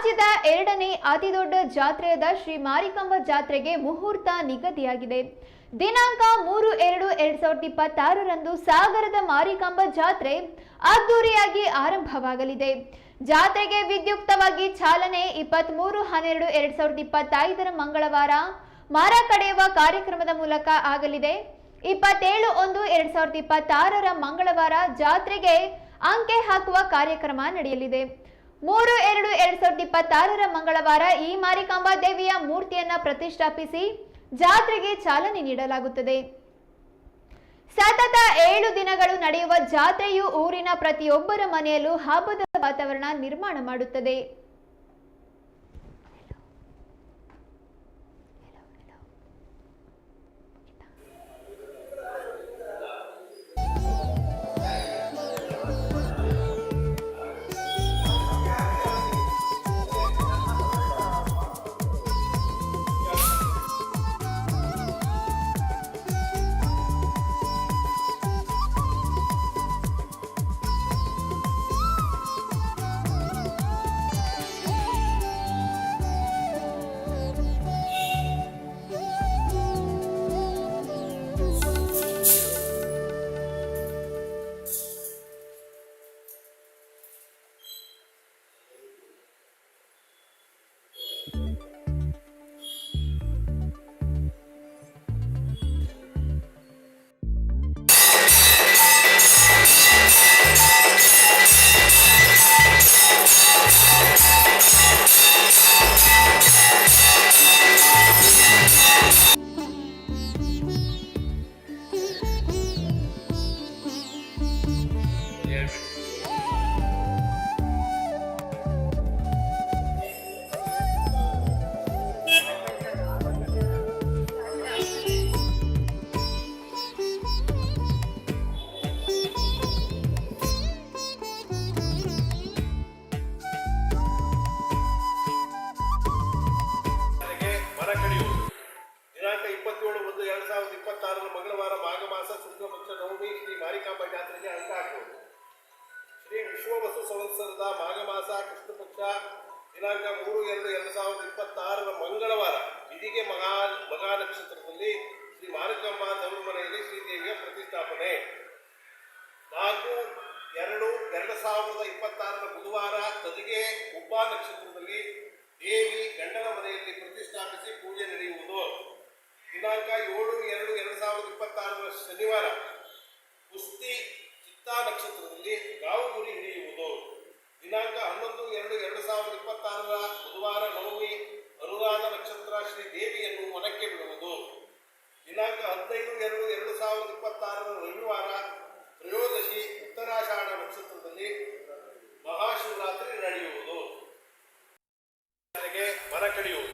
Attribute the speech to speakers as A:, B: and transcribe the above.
A: ರಾಜ್ಯದ ಎರಡನೇ ಅತಿದೊಡ್ಡ ಜಾತ್ರೆಯಾದ ಶ್ರೀ ಮಾರಿಕಾಂಬಾ ಜಾತ್ರೆಗೆ ಮುಹೂರ್ತ ನಿಗದಿಯಾಗಿದೆ. ದಿನಾಂಕ 3/2/2026ರಂದು ಸಾಗರದ ಮಾರಿಕಾಂಬಾ ಜಾತ್ರೆ ಅದ್ದೂರಿಯಾಗಿ ಆರಂಭವಾಗಲಿದೆ. ಜಾತ್ರೆಗೆ ವಿದ್ಯುಕ್ತವಾಗಿ ಚಾಲನೆ 23/12/2025ರ ಮಂಗಳವಾರ ಮರ ಕಡೆಯುವ ಕಾರ್ಯಕ್ರಮದ ಮೂಲಕ ಆಗಲಿದೆ. 27/1/2026ರ ಮಂಗಳವಾರ ಜಾತ್ರೆಗೆ ಅಂಕೆ ಹಾಕುವ ಕಾರ್ಯಕ್ರಮ ನಡೆಯಲಿದೆ. 3/2/2026ರ ಮಂಗಳವಾರ ಈ ಮಾರಿಕಾಂಬಾ ದೇವಿಯ ಮೂರ್ತಿಯನ್ನ ಪ್ರತಿಷ್ಠಾಪಿಸಿ ಜಾತ್ರೆಗೆ ಚಾಲನೆ ನೀಡಲಾಗುತ್ತದೆ. ಸತತ 7 ದಿನಗಳು ನಡೆಯುವ ಜಾತ್ರೆಯು ಊರಿನ ಪ್ರತಿಯೊಬ್ಬರ ಮನೆಯಲ್ಲೂ ಹಬ್ಬದ ವಾತಾವರಣ ನಿರ್ಮಾಣ ಮಾಡುತ್ತದೆ.
B: ದಿನಾಂಕ 27/1/2026 ಮಂಗಳವಾರ ಮಾಘ ಮಾಸ ಶುಕ್ಲ ಪಕ್ಷ ನವಮಿ ಶ್ರೀ ಮಾರಿಕಾಂಬಾ ಜಾತ್ರೆಗೆ ಅಂಕ ಹಾಕುವುದು. ಶ್ರೀ ವಿಶ್ವವಸು ಸಂವತ್ಸರದ ಮಾಘ ಮಾಸ ಕೃಷ್ಣ ಪಕ್ಷ ದಿನಾಂಕ 3/2/2026 ಮಂಗಳವಾರ ವಿಧಿಗೆ ಮಗಾ ನಕ್ಷತ್ರದಲ್ಲಿ ಶ್ರೀ ಮಾರಿಕಾಂಬಾ ದೇವರ ಮನೆಯಲ್ಲಿ ಶ್ರೀದೇವಿಯ ಪ್ರತಿಷ್ಠಾಪನೆ. 4/2/2026 ಬುಧವಾರ ತದಿಗೆ ಉಬ್ಬ ನಕ್ಷತ್ರದಲ್ಲಿ ದೇವಿ ಗಂಡನ ಮನೆಯಲ್ಲಿ ಪ್ರತಿಷ್ಠಾಪಿಸಿ ಪೂಜೆ ನಡೆಯುವುದು. ದಿನಾಂಕ 7/2/2026 ಶನಿವಾರ ಕುಸ್ತಿ ಚಿತ್ತಾ ನಕ್ಷತ್ರದಲ್ಲಿ ಗಾವು ಗುರಿ ಹಿಡಿಯುವುದು. ದಿನಾಂಕ 11/2/2026 ಬುಧವಾರ ನವಮಿ ಅನುರಾಧ ನಕ್ಷತ್ರ ಶ್ರೀ ದೇವಿಯನ್ನು ವನಕ್ಕೆ ಬಿಡುವುದು. ದಿನಾಂಕ 15/2/2026 ರವಿವಾರ ತ್ರಯೋದಶಿ ಉತ್ತರಾಷಾಢ ನಕ್ಷತ್ರದಲ್ಲಿ ಮಹಾಶಿವರಾತ್ರಿ ನಡೆಯುವುದು. ಮರ ಕಡಿಯುವುದು.